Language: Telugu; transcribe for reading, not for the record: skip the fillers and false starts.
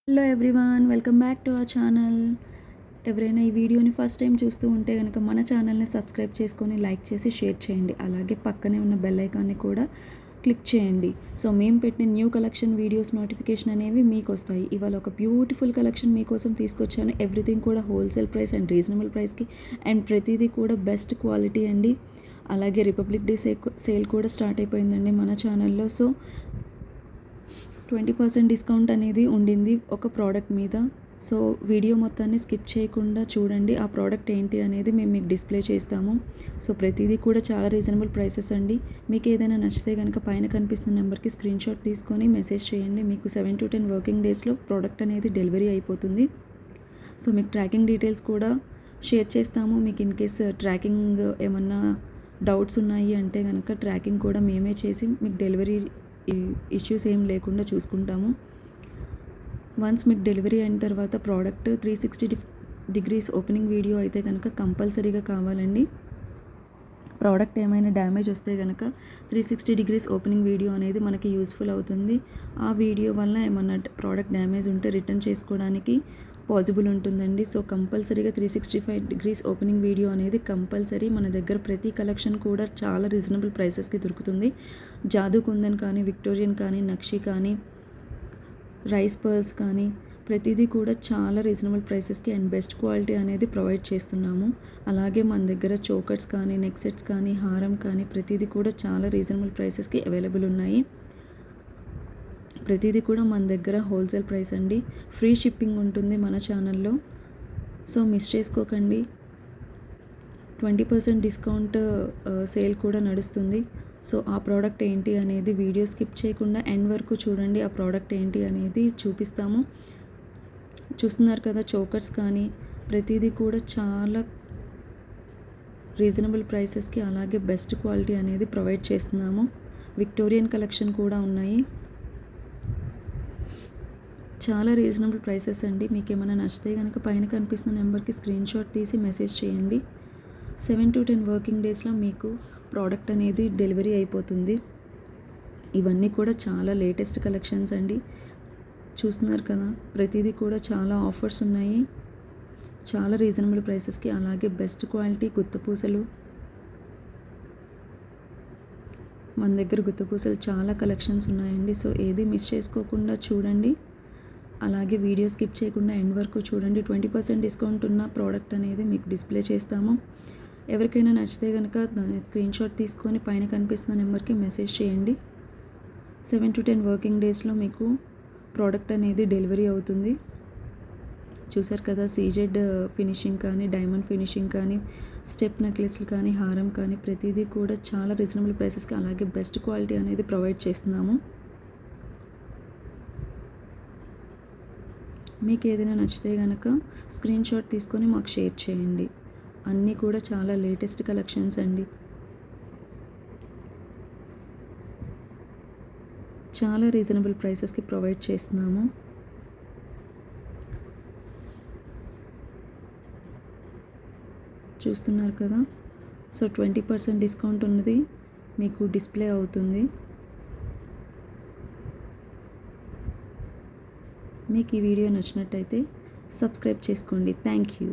Hello everyone, welcome back to our channel. ఎవరైనా ఈ వీడియోని ఫస్ట్ టైం చూస్తూ ఉంటే కనుక మన ఛానల్ని సబ్స్క్రైబ్ చేసుకొని లైక్ చేసి షేర్ చేయండి. అలాగే పక్కనే ఉన్న బెల్ ఐకాన్ని కూడా క్లిక్ చేయండి. సో మేము పెట్టిన న్యూ కలెక్షన్ వీడియోస్ నోటిఫికేషన్ అనేవి మీకు వస్తాయి. ఇవాళ ఒక బ్యూటిఫుల్ కలెక్షన్ మీకోసం తీసుకొచ్చాను. ఎవ్రీథింగ్ కూడా హోల్సేల్ ప్రైస్ అండ్ రీజనబుల్ ప్రైస్కి, అండ్ ప్రతిదీ కూడా బెస్ట్ క్వాలిటీ అండి. అలాగే రిపబ్లిక్ డే సేల్ కూడా స్టార్ట్ అయిపోయిందండి మన ఛానల్లో. సో 20% డిస్కౌంట్ అనేది ఉండింది ఒక ప్రోడక్ట్ మీద. సో వీడియో మొత్తాన్ని స్కిప్ చేయకుండా చూడండి. ఆ ప్రోడక్ట్ ఏంటి అనేది మేము మీకు డిస్ప్లే చేస్తాము. సో ప్రతిదీ కూడా చాలా రీజనబుల్ ప్రైసెస్ అండి. మీకు ఏదైనా నచ్చితే కనుక పైన కనిపిస్తున్న నెంబర్కి స్క్రీన్ షాట్ తీసుకొని మెసేజ్ చేయండి. మీకు 7 to 10 వర్కింగ్ డేస్లో ప్రోడక్ట్ అనేది డెలివరీ అయిపోతుంది. సో మీకు ట్రాకింగ్ డీటెయిల్స్ కూడా షేర్ చేస్తాము. మీకు ఇన్ కేస్ ట్రాకింగ్ ఏమన్నా డౌట్స్ ఉన్నాయి అంటే కనుక ట్రాకింగ్ కూడా మేమే చేసి మీకు డెలివరీ ఇష్యూస్ ఏం లేకుండా చూసుకుంటాము. వన్స్ మీకు డెలివరీ అయిన తర్వాత ప్రోడక్ట్ 360 డిగ్రీస్ ఓపెనింగ్ వీడియో అయితే కనుక కంపల్సరీగా కావాలండి. ప్రోడక్ట్ ఏమైనా డ్యామేజ్ వస్తే కనుక 360 డిగ్రీస్ ఓపెనింగ్ వీడియో అనేది మనకి యూస్ఫుల్ అవుతుంది. ఆ వీడియో వల్ల ఏమన్నా ప్రోడక్ట్ డ్యామేజ్ ఉంటే రిటర్న్ చేసుకోవడానికి పాసిబుల్ ఉంటుందండి. సో కంపల్సరీగా 365 డిగ్రీస్ ఓపెనింగ్ వీడియో అనేది కంపల్సరీ. మన దగ్గర ప్రతి కలెక్షన్ కూడా చాలా రీజనబుల్ ప్రైసెస్కి దొరుకుతుంది. జాదూ కుందన్ కానీ, విక్టోరియన్ కానీ, నక్షి కానీ, రైస్ పర్ల్స్ కానీ ప్రతిదీ కూడా చాలా రీజనబుల్ ప్రైసెస్కి అండ్ బెస్ట్ క్వాలిటీ అనేది ప్రొవైడ్ చేస్తున్నాము. అలాగే మన దగ్గర చోకర్స్ కానీ, నెక్ సెట్స్ కానీ, హారం కానీ ప్రతిదీ కూడా చాలా రీజనబుల్ ప్రైసెస్కి అవైలబుల్ ఉన్నాయి. ప్రతిదీ కూడా మన దగ్గర హోల్సేల్ ప్రైస్ అండి. ఫ్రీ షిప్పింగ్ ఉంటుంది మన ఛానల్లో. సో మిస్ చేసుకోకండి. 20% డిస్కౌంట్ సేల్ కూడా నడుస్తుంది. సో ఆ ప్రోడక్ట్ ఏంటి అనేది వీడియో స్కిప్ చేయకుండా ఎండ్ వరకు చూడండి. ఆ ప్రోడక్ట్ ఏంటి అనేది చూపిస్తాము. చూస్తున్నారు కదా, చోకర్స్ కానీ ప్రతిదీ కూడా చాలా రీజనబుల్ ప్రైసెస్కి అలాగే బెస్ట్ క్వాలిటీ అనేది ప్రొవైడ్ చేస్తున్నాము. విక్టోరియన్ కలెక్షన్ కూడా ఉన్నాయి. చాలా రీజనబుల్ ప్రైసెస్ అండి. మీకు ఏమైనా నచ్చితే కనుక పైన కనిపిస్తున్న నెంబర్కి స్క్రీన్ షాట్ తీసి మెసేజ్ చేయండి. 7 to 10 వర్కింగ్ డేస్లో మీకు ప్రోడక్ట్ అనేది డెలివరీ అయిపోతుంది. ఇవన్నీ కూడా చాలా లేటెస్ట్ కలెక్షన్స్ అండి. చూస్తున్నారు కదా, ప్రతిదీ కూడా చాలా ఆఫర్స్ ఉన్నాయి. చాలా రీజనబుల్ ప్రైసెస్కి అలాగే బెస్ట్ క్వాలిటీ గుత్తపూసలు. మన దగ్గర గుత్తపూసలు చాలా కలెక్షన్స్ ఉన్నాయండి. సో ఏది మిస్ చేసుకోకుండా చూడండి. అలాగే వీడియో స్కిప్ చేయకుండా ఎండ్ వరకు చూడండి. 20% డిస్కౌంట్ ఉన్న ప్రోడక్ట్ అనేది మీకు డిస్ప్లే చేస్తాము. ఎవరికైనా నచ్చితే కనుక దాని స్క్రీన్ షాట్ తీసుకొని పైన కనిపిస్తున్న నెంబర్కి మెసేజ్ చేయండి. 7 to 10 వర్కింగ్ డేస్లో మీకు ప్రోడక్ట్ అనేది డెలివరీ అవుతుంది. చూసారు కదా, సీజెడ్ ఫినిషింగ్ కానీ, డైమండ్ ఫినిషింగ్ కానీ, స్టెప్ నెక్లెస్లు కానీ, హారం కానీ ప్రతిదీ కూడా చాలా రీజనబుల్ ప్రైసెస్కి అలాగే బెస్ట్ క్వాలిటీ అనేది ప్రొవైడ్ చేస్తున్నాము. మీకు ఏదైనా నచ్చితే కనుక స్క్రీన్ షాట్ తీసుకొని మాకు షేర్ చేయండి. అన్నీ కూడా చాలా లేటెస్ట్ కలెక్షన్స్ అండి. చాలా రీజనబుల్ ప్రైసెస్కి ప్రొవైడ్ చేస్తున్నాము. చూస్తున్నారు కదా, సో 20% డిస్కౌంట్ ఉన్నది మీకు డిస్ప్లే అవుతుంది. మీకు ఈ వీడియో నచ్చినట్టయితే సబ్స్క్రైబ్ చేసుకోండి. Thank you.